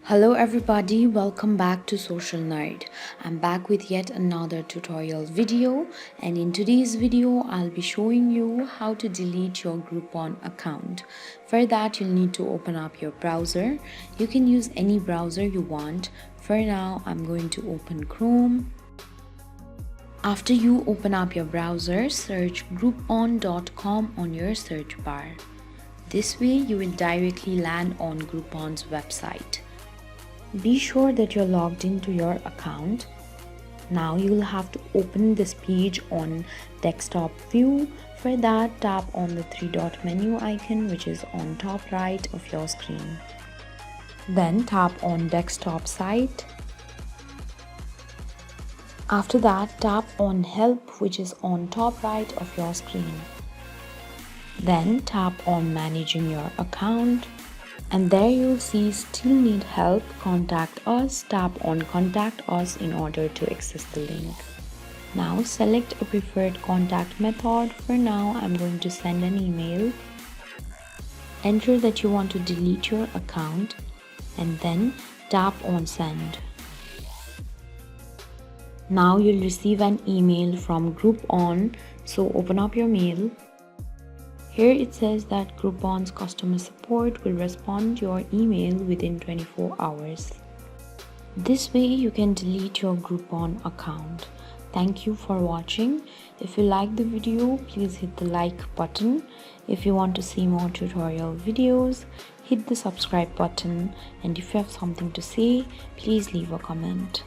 Hello everybody, welcome back to Social Nerd. I'm back with yet another tutorial video, and in today's video I'll be showing you how to delete your Groupon account. For that you'll need to open up your browser. You can use any browser you want. For now I'm going to open Chrome. After you open up your browser, search groupon.com on your search bar. This way you will directly land on Groupon's website. Be sure that you're logged into your account. Now you will have to open this page on desktop view. For that, tap on the three-dot menu icon which is on top right of your screen. Then tap on desktop site. After that, tap on help which is on top right of your screen. Then tap on managing your account. And there you'll see still need help, contact us. Tap on contact us in order to access the link. Now select a preferred contact method. For now I'm going to send an email. Enter that you want to delete your account and then tap on send. Now you'll receive an email from Groupon, so open up your mail. Here it says that Groupon's customer support will respond to your email within 24 hours. This way you can delete your Groupon account. Thank you for watching. If you like the video, please hit the like button. If you want to see more tutorial videos, hit the subscribe button. And if you have something to say, please leave a comment.